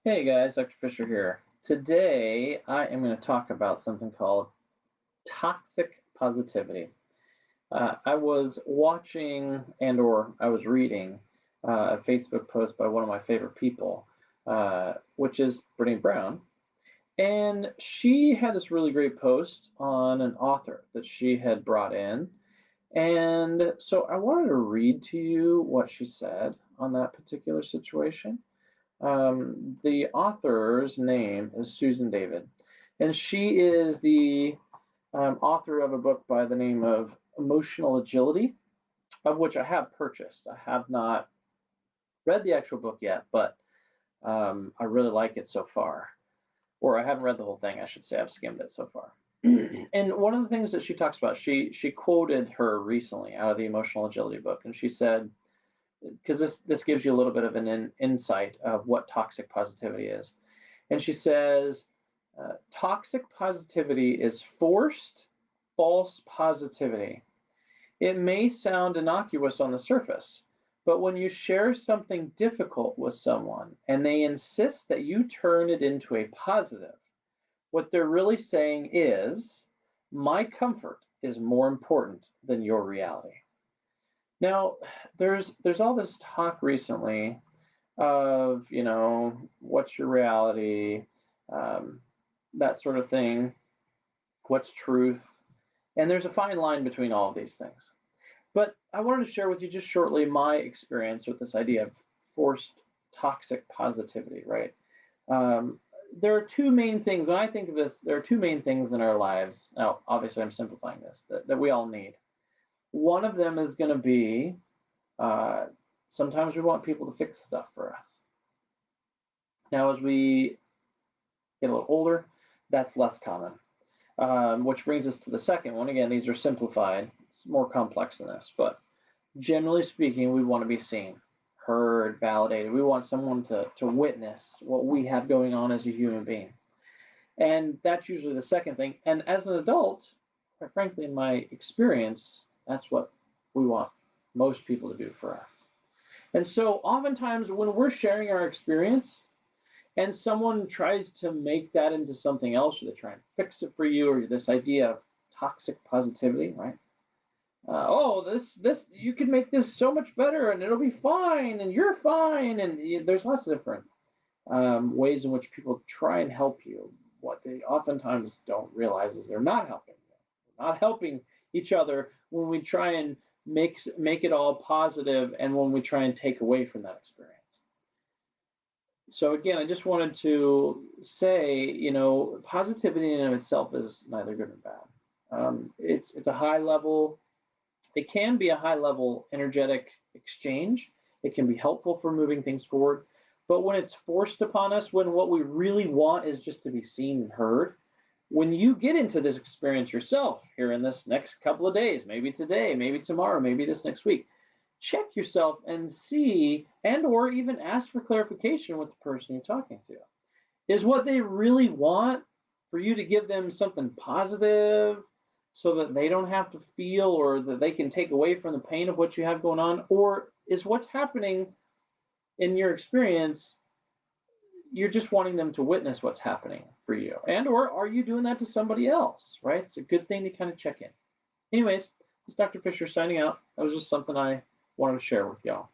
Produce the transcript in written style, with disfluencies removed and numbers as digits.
Hey guys, Dr. Fisher here. Today I am going to talk about something called toxic positivity. I was watching and/or I was reading a Facebook post by one of my favorite people, which is Brene Brown, and she had this really great post on an author that she had brought in. And so I wanted to read to you what she said on that particular situation. The author's name is Susan David, and she is the author of a book by the name of Emotional Agility, of which I have purchased. I have not read the actual book yet, but I really like it so far. Or I haven't read the whole thing, I should say. I've skimmed it so far. And one of the things that she talks about, she quoted her recently out of the Emotional Agility book, and she said, because this gives you a little bit of an insight of what toxic positivity is. And she says, toxic positivity is forced, false positivity. It may sound innocuous on the surface, but when you share something difficult with someone and they insist that you turn it into a positive, what they're really saying is, my comfort is more important than your reality. Now, there's all this talk recently of, what's your reality, um, that sort of thing, what's truth, and there's a fine line between all of these things. But I wanted to share with you just shortly my experience with this idea of forced toxic positivity, right? Um, there are two main things, when I think of this, there are two main things in our lives. Now, obviously, I'm simplifying this, that we all need. One of them is going to be uh, sometimes we want people to fix stuff for us. Now, as we get a little older, that's less common. Which brings us to the second one. Again, these are simplified. It's more complex than this, but generally speaking, we want to be seen, heard, validated. We want someone to witness what we have going on as a human being. And that's usually the second thing. And as an adult, quite frankly, in my experience, that's what we want most people to do for us. And so oftentimes when we're sharing our experience and someone tries to make that into something else, or they try and fix it for you, or this idea of toxic positivity, right? Oh, this you can make this so much better, and it'll be fine, and you're fine, and there's lots of different ways in which people try and help you. What they oftentimes don't realize is they're not helping you. They're not helping each other when we try and make it all positive, and when we try and take away from that experience. So again, I just wanted to say, positivity in and of itself is neither good nor bad. It's a high level. It can be a high level energetic exchange. It can be helpful for moving things forward. But when it's forced upon us, when what we really want is just to be seen and heard, when you get into this experience yourself here in this next couple of days, maybe today, maybe tomorrow, maybe this next week, check yourself and see, and or even ask for clarification with the person you're talking to. Is what they really want for you to give them something positive so that they don't have to feel, or that they can take away from the pain of what you have going on? Or is what's happening in your experience, you're just wanting them to witness what's happening for you? And or are you doing that to somebody else, right? It's a good thing to kind of check in. Anyways, this is Dr. Fisher signing out. That was just something I wanted to share with y'all.